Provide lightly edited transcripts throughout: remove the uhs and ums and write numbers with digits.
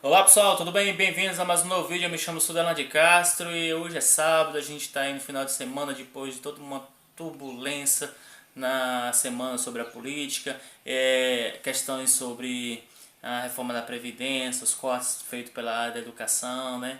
Olá pessoal, tudo bem? Bem-vindos a mais um novo vídeo. Eu me chamo Sudelano de Castro e hoje é sábado. A gente está aí no final de semana depois de toda uma turbulência na semana sobre a política, questões sobre a reforma da Previdência, os cortes feitos pela área da educação, né?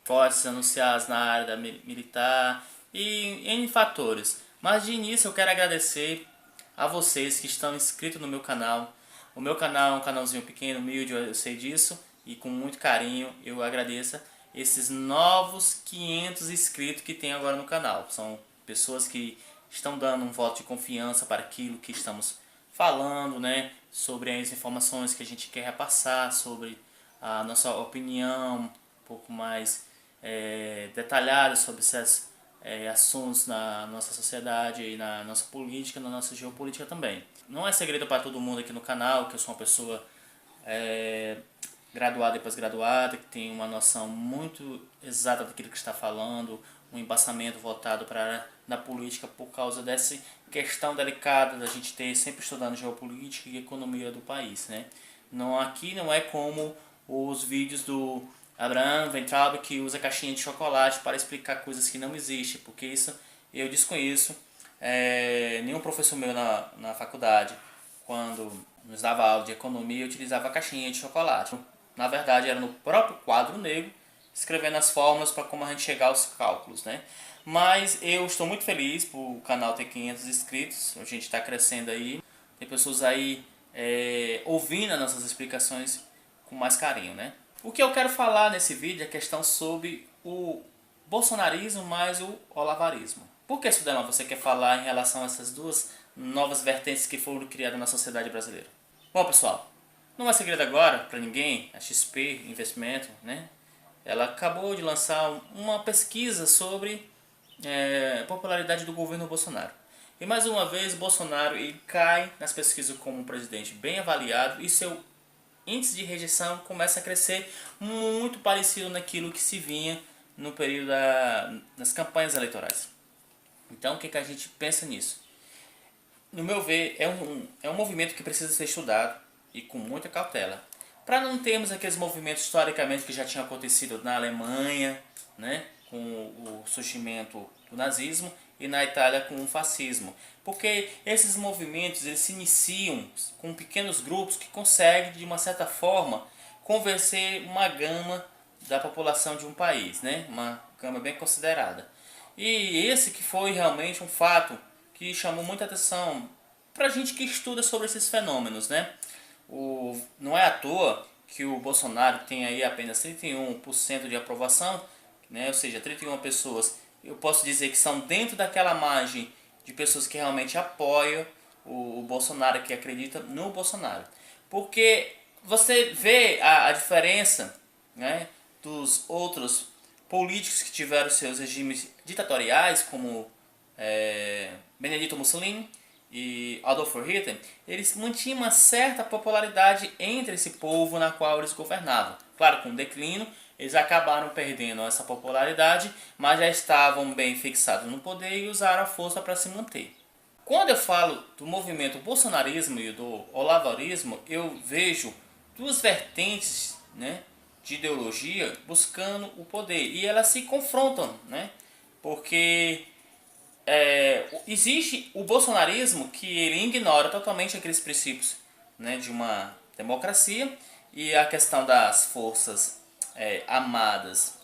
Cortes anunciados na área da militar e N fatores. Mas de início eu quero agradecer a vocês que estão inscritos no meu canal. O meu canal é um canalzinho pequeno, humilde, eu sei disso, e com muito carinho eu agradeço esses novos 500 inscritos que tem agora no canal. São pessoas que estão dando um voto de confiança para aquilo que estamos falando, né? Sobre as informações que a gente quer repassar, sobre a nossa opinião um pouco mais detalhada sobre esses assuntos na nossa sociedade e na nossa política, na nossa geopolítica também. Não é segredo para todo mundo aqui no canal que eu sou uma pessoa é, graduada e pós-graduada, que tem uma noção muito exata daquilo que está falando, um embasamento voltado para a área da política por causa dessa questão delicada da gente ter sempre estudando geopolítica e economia do país, né? Não, aqui não é como os vídeos do Abraham Weintraub que usa caixinha de chocolate para explicar coisas que não existem, porque isso eu desconheço. Nenhum professor meu na faculdade, quando nos dava aula de economia, utilizava caixinha de chocolate. Na verdade, era no próprio quadro negro, escrevendo as fórmulas para como a gente chegar aos cálculos, né? Mas eu estou muito feliz por o canal ter 500 inscritos, a gente está crescendo aí, tem pessoas aí ouvindo as nossas explicações com mais carinho, né? O que eu quero falar nesse vídeo é a questão sobre o bolsonarismo mais o olavarismo. Por que, Sudelão, você quer falar em relação a essas duas novas vertentes que foram criadas na sociedade brasileira? Bom, pessoal, não é segredo agora para ninguém, a XP Investimento, né? Ela acabou de lançar uma pesquisa sobre a popularidade do governo Bolsonaro. E mais uma vez, Bolsonaro ele cai nas pesquisas como um presidente bem avaliado e seu índice de rejeição começa a crescer muito parecido naquilo que se vinha no período das campanhas eleitorais. Então, o que a gente pensa nisso? No meu ver, é um movimento que precisa ser estudado e com muita cautela. Para não termos aqueles movimentos historicamente que já tinham acontecido na Alemanha, né, com o surgimento do nazismo, e na Itália com o fascismo. Porque esses movimentos eles se iniciam com pequenos grupos que conseguem, de uma certa forma, convencer uma gama da população de um país, né, uma gama bem considerada. E esse que foi realmente um fato que chamou muita atenção para gente que estuda sobre esses fenômenos, né? Não é à toa que o Bolsonaro tem aí apenas 31% de aprovação, né? Ou seja, 31 pessoas, eu posso dizer que são dentro daquela margem de pessoas que realmente apoiam o Bolsonaro, que acredita no Bolsonaro. Porque você vê a diferença, né, dos outros políticos que tiveram seus regimes ditatoriais, como Benedito Mussolini e Adolf Hitler, eles mantinham uma certa popularidade entre esse povo na qual eles governavam. Claro, com o declínio, eles acabaram perdendo essa popularidade, mas já estavam bem fixados no poder e usaram a força para se manter. Quando eu falo do movimento bolsonarismo e do olavarismo, eu vejo duas vertentes, né, de ideologia buscando o poder e elas se confrontam, né? Porque existe o bolsonarismo que ele ignora totalmente aqueles princípios, né, de uma democracia e a questão das forças armadas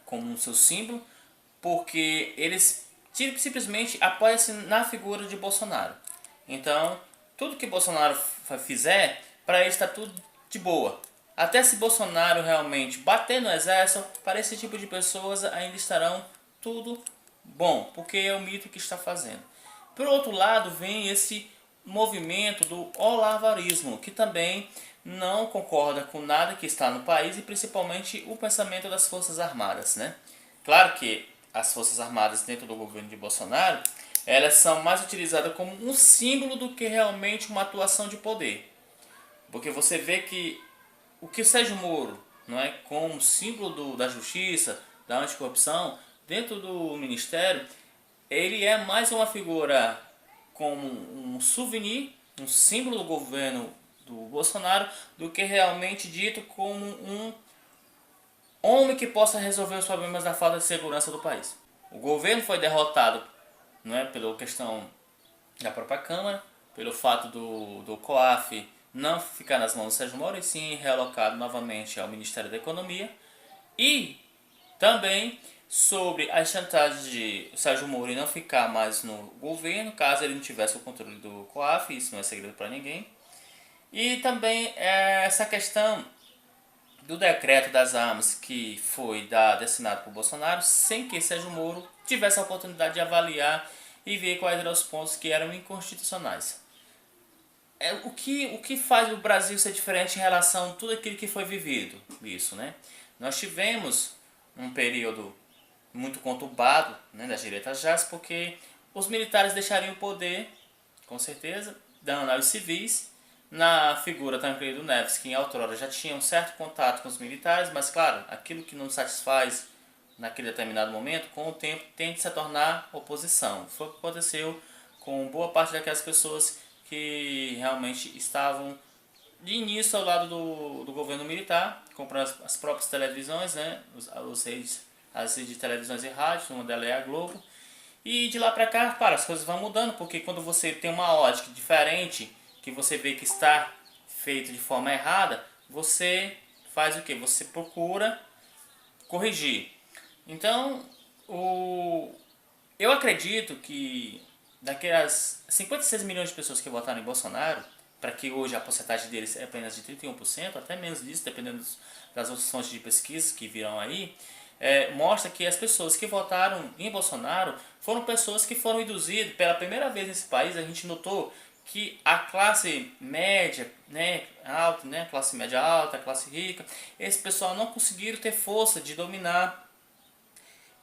como um seu símbolo, porque eles simplesmente apoiam-se na figura de Bolsonaro. Então, tudo que Bolsonaro fizer, para ele está tudo de boa. Até se Bolsonaro realmente bater no exército, para esse tipo de pessoas ainda estarão tudo bom, porque é o mito que está fazendo. Por outro lado, vem esse movimento do olavarismo, que também não concorda com nada que está no país e principalmente o pensamento das Forças Armadas, né? Claro que as Forças Armadas dentro do governo de Bolsonaro, elas são mais utilizadas como um símbolo do que realmente uma atuação de poder. Porque você vê que o que o Sérgio Moro, não é, como símbolo da justiça, da anticorrupção, dentro do ministério, ele é mais uma figura como um souvenir, um símbolo do governo do Bolsonaro do que realmente dito como um homem que possa resolver os problemas da falta de segurança do país. O governo foi derrotado, não é, pela questão da própria Câmara, pelo fato do COAF não ficar nas mãos do Sérgio Moro e sim realocado novamente ao Ministério da Economia, e também sobre as chantagens de Sérgio Moro não ficar mais no governo, caso ele não tivesse o controle do COAF, isso não é segredo para ninguém. E também essa questão do decreto das armas que foi assinado por Bolsonaro, sem que Sérgio Moro tivesse a oportunidade de avaliar e ver quais eram os pontos que eram inconstitucionais. O que faz o Brasil ser diferente em relação a tudo aquilo que foi vivido? Isso, né? Nós tivemos um período muito conturbado, né, das direitas já, porque os militares deixariam o poder, com certeza, dando aos civis, na figura Tancredo Neves, que em outrora já tinha um certo contato com os militares, mas claro, aquilo que não satisfaz naquele determinado momento, com o tempo tende a se tornar oposição. Foi o que aconteceu com boa parte daquelas pessoas que realmente estavam de início ao lado do governo militar, comprando as próprias televisões, né, as redes de televisões e rádios, uma delas é a Globo. E de lá para cá, para, as coisas vão mudando, porque quando você tem uma ótica diferente, que você vê que está feito de forma errada, você faz o que? Você procura corrigir. Então, eu acredito que daquelas 56 milhões de pessoas que votaram em Bolsonaro, para que hoje a porcentagem deles é apenas de 31%, até menos disso, dependendo das outras fontes de pesquisa que virão aí, mostra que as pessoas que votaram em Bolsonaro foram pessoas que foram induzidas pela primeira vez nesse país. A gente notou que a classe média, né, alta, né, classe média alta, a classe rica, esse pessoal não conseguiram ter força de dominar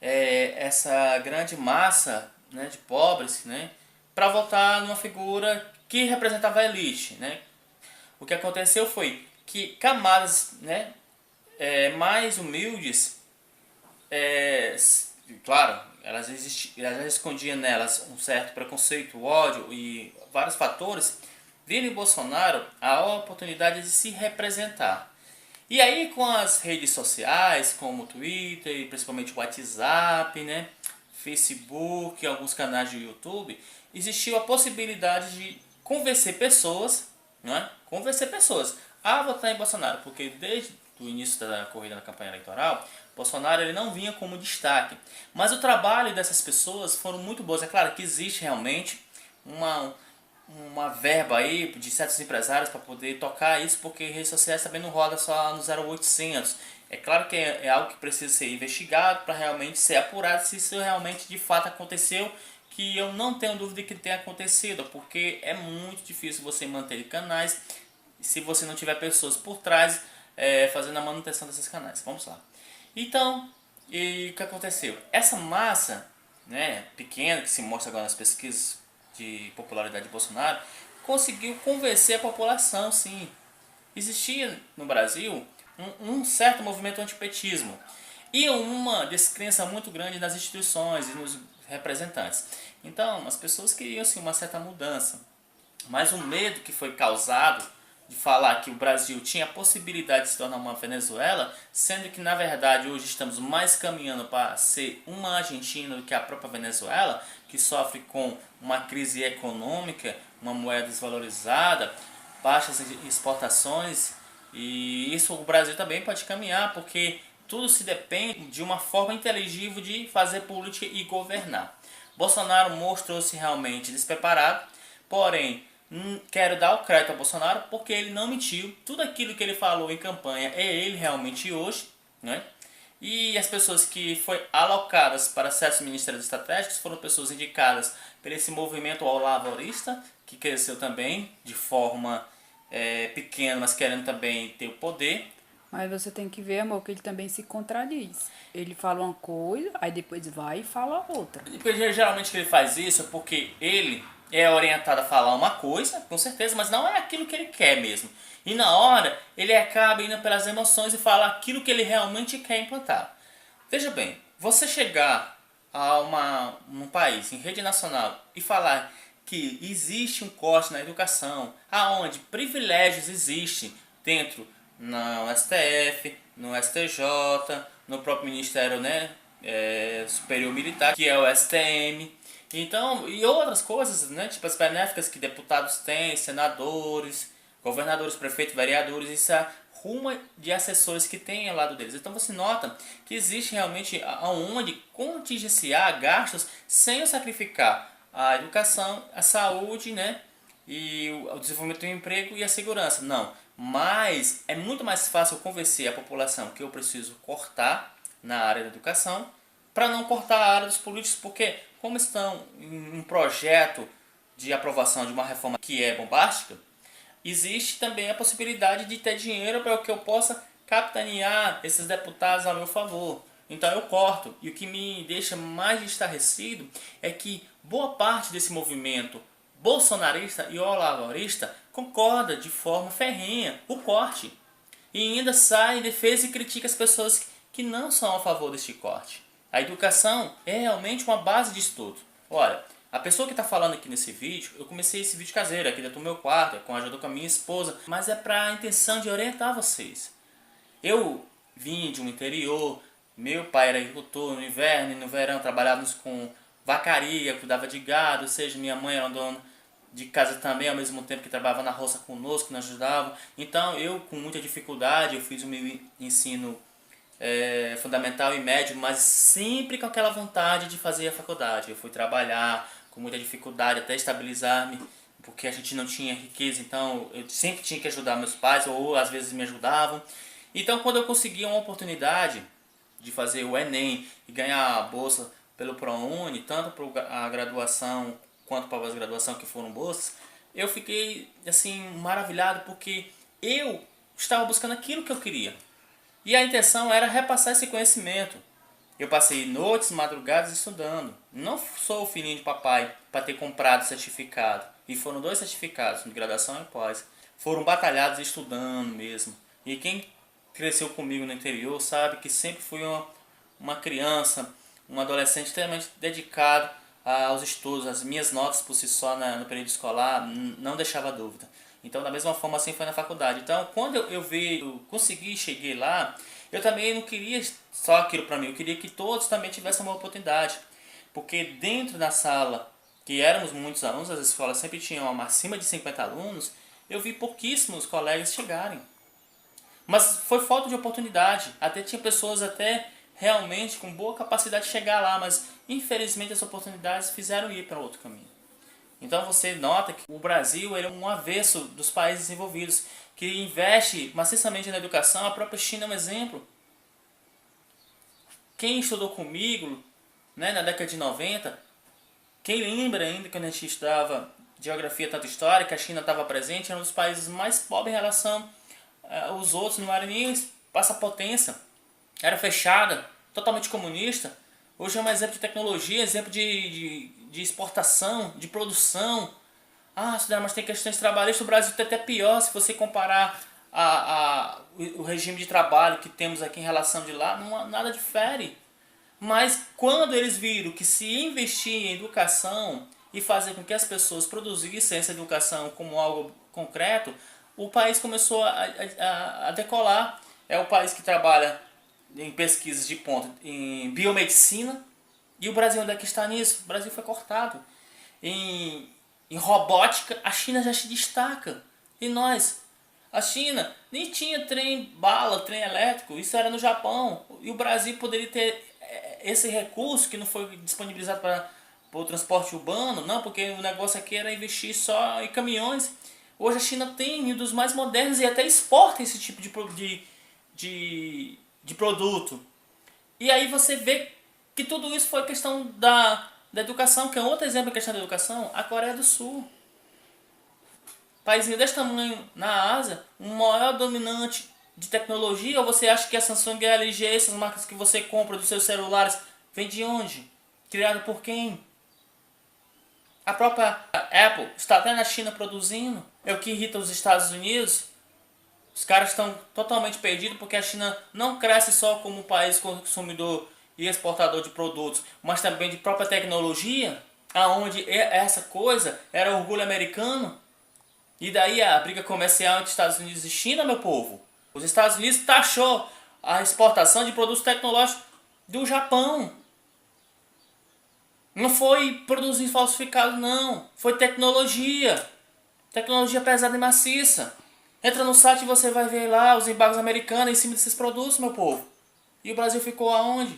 essa grande massa, né, de pobres, né, para votar numa figura que representava a elite, né. O que aconteceu foi que camadas, né, mais humildes, claro, elas já escondiam nelas um certo preconceito, ódio e vários fatores, viram em Bolsonaro a oportunidade de se representar. E aí com as redes sociais, como o Twitter e principalmente o WhatsApp, né, Facebook, alguns canais de YouTube, existiu a possibilidade de convencer pessoas, não é? Convencer pessoas a votar em Bolsonaro, porque desde o início da corrida na campanha eleitoral, Bolsonaro ele não vinha como destaque. Mas o trabalho dessas pessoas foram muito bons. É claro que existe realmente uma verba aí de certos empresários para poder tocar isso, porque redes sociais também não roda só no 0800. É claro que é algo que precisa ser investigado para realmente ser apurado se isso realmente de fato aconteceu, que eu não tenho dúvida que tenha acontecido, porque é muito difícil você manter canais se você não tiver pessoas por trás fazendo a manutenção desses canais. Vamos lá. Então, e o que aconteceu? Essa massa, né, pequena, que se mostra agora nas pesquisas de popularidade de Bolsonaro, conseguiu convencer a população, sim. Existia no Brasil um certo movimento antipetismo e uma descrença muito grande nas instituições e nos representantes. Então, as pessoas queriam sim uma certa mudança, mas o medo que foi causado de falar que o Brasil tinha a possibilidade de se tornar uma Venezuela, sendo que na verdade hoje estamos mais caminhando para ser uma Argentina do que a própria Venezuela, que sofre com uma crise econômica, uma moeda desvalorizada, baixas exportações, e isso o Brasil também pode caminhar, porque tudo se depende de uma forma inteligível de fazer política e governar. Bolsonaro mostrou-se realmente despreparado, porém quero dar o crédito a Bolsonaro porque ele não mentiu. Tudo aquilo que ele falou em campanha ele realmente hoje, né? E as pessoas que foram alocadas para certos ministérios estratégicos foram pessoas indicadas por esse movimento olavorista, que cresceu também de forma pequena, mas querendo também ter o poder. Mas você tem que ver, amor, que ele também se contradiz. Ele fala uma coisa, aí depois vai e fala outra. E geralmente que ele faz isso é porque ele é orientado a falar uma coisa, com certeza, mas não é aquilo que ele quer mesmo. E na hora, ele acaba indo pelas emoções e fala aquilo que ele realmente quer implantar. Veja bem, você chegar a um país, em rede nacional, e falar que existe um corte na educação, aonde privilégios existem dentro no STF, no STJ, no próprio Ministério, né, Superior Militar, que é o STM. Então, e outras coisas, né, tipo as benéficas que deputados têm, senadores, governadores, prefeitos, vereadores, isso é ruma de assessores que tem ao lado deles. Então você nota que existe realmente aonde contingenciar gastos sem sacrificar a educação, a saúde, né, e o desenvolvimento do emprego e a segurança. Não, mas é muito mais fácil convencer a população que eu preciso cortar na área da educação para não cortar a área dos políticos, porque como estão em um projeto de aprovação de uma reforma que é bombástica, existe também a possibilidade de ter dinheiro para que eu possa capitanear esses deputados a meu favor. Então eu corto. E o que me deixa mais estarrecido é que boa parte desse movimento bolsonarista e olavarista concorda de forma ferrenha o corte. E ainda sai em defesa e critica as pessoas que não são a favor deste corte. A educação é realmente uma base de estudo. Olha, a pessoa que está falando aqui nesse vídeo, eu comecei esse vídeo caseiro aqui dentro do meu quarto, com a ajuda com a minha esposa, mas é para a intenção de orientar vocês. Eu vim de um interior, meu pai era agricultor no inverno e no verão trabalhávamos com vacaria, cuidava de gado, ou seja, minha mãe era dona de casa também, ao mesmo tempo que trabalhava na roça conosco, nos ajudava. Então eu, com muita dificuldade, eu fiz o meu ensino fundamental e médio, mas sempre com aquela vontade de fazer a faculdade. Eu fui trabalhar com muita dificuldade até estabilizar-me, porque a gente não tinha riqueza, então eu sempre tinha que ajudar meus pais, ou às vezes me ajudavam. Então quando eu consegui uma oportunidade de fazer o Enem e ganhar a bolsa pelo ProUni, tanto para a graduação quanto para a pós-graduação, que foram bolsas, eu fiquei assim maravilhado, porque eu estava buscando aquilo que eu queria. E a intenção era repassar esse conhecimento. Eu passei noites, madrugadas estudando. Não sou o filhinho de papai para ter comprado certificado. E foram 2 certificados, de graduação e pós. Foram batalhados estudando mesmo. E quem cresceu comigo no interior sabe que sempre fui uma criança, um adolescente extremamente dedicado aos estudos. As minhas notas por si só no período escolar não deixava dúvida. Então, da mesma forma, assim foi na faculdade. Então, quando eu consegui, cheguei lá, eu também não queria só aquilo para mim. Eu queria que todos também tivessem uma oportunidade. Porque dentro da sala, que éramos muitos alunos, as escolas sempre tinham acima de 50 alunos, eu vi pouquíssimos colegas chegarem. Mas foi falta de oportunidade. Até tinha pessoas até realmente com boa capacidade de chegar lá, mas infelizmente as oportunidades fizeram ir para outro caminho. Então você nota que o Brasil ele é um avesso dos países desenvolvidos, que investe maciçamente na educação. A própria China é um exemplo. Quem estudou comigo, né, na década de 90, quem lembra ainda quando a gente estudava geografia tanto história, que a China estava presente, era um dos países mais pobres em relação aos outros, não era nem potência, era fechada, totalmente comunista. Hoje é um exemplo de tecnologia, exemplo de exportação, de produção. Mas tem questões trabalhistas. O Brasil está até pior se você comparar o regime de trabalho que temos aqui em relação de lá, não, nada difere. Mas quando eles viram que se investir em educação e fazer com que as pessoas produzissem essa educação como algo concreto, o país começou a decolar. É o país que trabalha em pesquisas de ponta em biomedicina. E o Brasil, onde é que está nisso? O Brasil foi cortado. Em robótica, a China já se destaca. E nós? A China nem tinha trem-bala, trem elétrico. Isso era no Japão. E o Brasil poderia ter esse recurso que não foi disponibilizado para o transporte urbano. Não, porque o negócio aqui era investir só em caminhões. Hoje a China tem um dos mais modernos e até exporta esse tipo de produto. E aí você vê que tudo isso foi questão da educação, que é outro exemplo da questão da educação, a Coreia do Sul. Paísinho desse tamanho na Ásia, um maior dominante de tecnologia, ou você acha que a Samsung e a LG, essas marcas que você compra dos seus celulares, vem de onde? Criado por quem? A própria Apple está até na China produzindo. É o que irrita os Estados Unidos. Os caras estão totalmente perdidos porque a China não cresce só como um país consumidor e exportador de produtos, mas também de própria tecnologia. aonde essa coisa era orgulho americano. E daí a briga comercial entre Estados Unidos e China, meu povo. Os Estados Unidos taxou a exportação de produtos tecnológicos do Japão. Não foi produtos falsificados, não. Foi tecnologia. Tecnologia pesada e maciça. Entra no site e você vai ver lá os embargos americanos em cima desses produtos, meu povo. E o Brasil ficou aonde?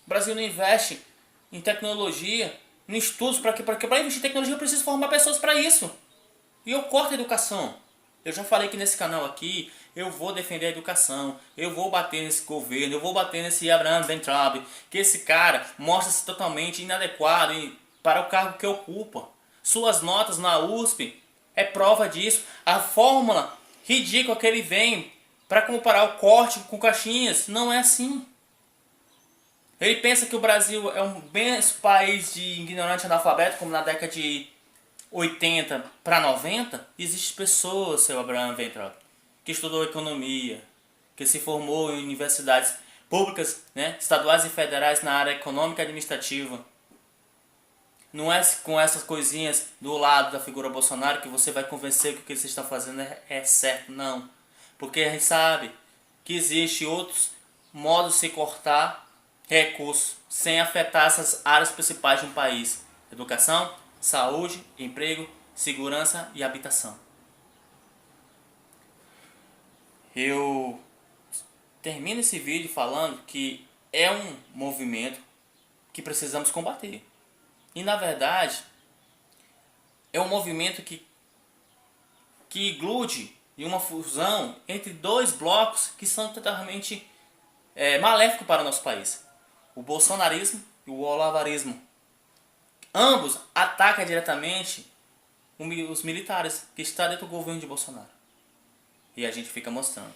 O Brasil não investe em tecnologia, em estudos. Para investir em tecnologia eu preciso formar pessoas para isso. E eu corto a educação. Eu já falei que nesse canal aqui, eu vou defender a educação, eu vou bater nesse governo, eu vou bater nesse Abraham Weintraub, que esse cara mostra-se totalmente inadequado para o cargo que ocupa. Suas notas na USP é prova disso. A fórmula ridícula que ele vem para comparar o corte com caixinhas, não é assim. Ele pensa que o Brasil é um imenso país de ignorante analfabeto, como na década de 80 para 90, existem pessoas, seu Abraham Weintraub, que estudou economia, que se formou em universidades públicas, né, estaduais e federais na área econômica e administrativa. Não é com essas coisinhas do lado da figura Bolsonaro que você vai convencer que o que você está fazendo é certo, não. Porque a gente sabe que existem outros modos de se cortar recursos sem afetar essas áreas principais de um país: educação, saúde, emprego, segurança e habitação. Eu termino esse vídeo falando que é um movimento que precisamos combater. E na verdade, é um movimento que iglude em uma fusão entre dois blocos que são totalmente maléficos para o nosso país: o bolsonarismo e o olavarismo. Ambos atacam diretamente os militares que estão dentro do governo de Bolsonaro. E a gente fica mostrando.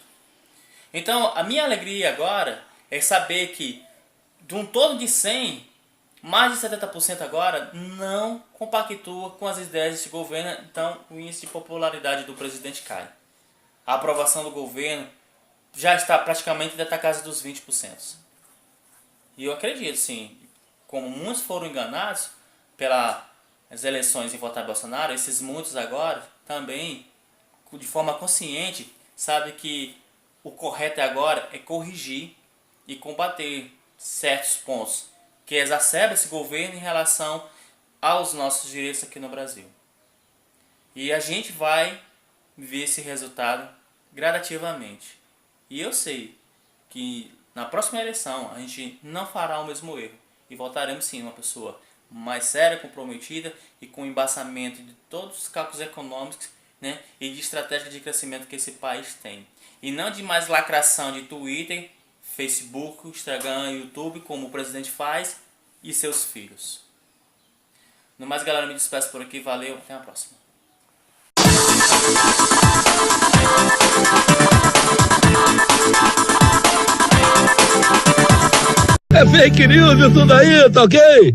Então, a minha alegria agora é saber que, de um todo de 100, mais de 70% agora não compactua com as ideias desse governo. Então, o índice de popularidade do presidente cai. A aprovação do governo já está praticamente dentro da casa dos 20%. E eu acredito, sim, como muitos foram enganados pelas eleições em votar em Bolsonaro, esses muitos agora também, de forma consciente, sabem que o correto agora é corrigir e combater certos pontos que exacerbam esse governo em relação aos nossos direitos aqui no Brasil. E a gente vai ver esse resultado gradativamente. E eu sei que na próxima eleição a gente não fará o mesmo erro e votaremos sim uma pessoa mais séria, comprometida e com embasamento de todos os cálculos econômicos, né, e de estratégia de crescimento que esse país tem. E não de mais lacração de Twitter, Facebook, Instagram, YouTube, como o presidente faz e seus filhos. No mais, galera, me despeço por aqui. Valeu, até a próxima. É fake news isso daí, tá ok?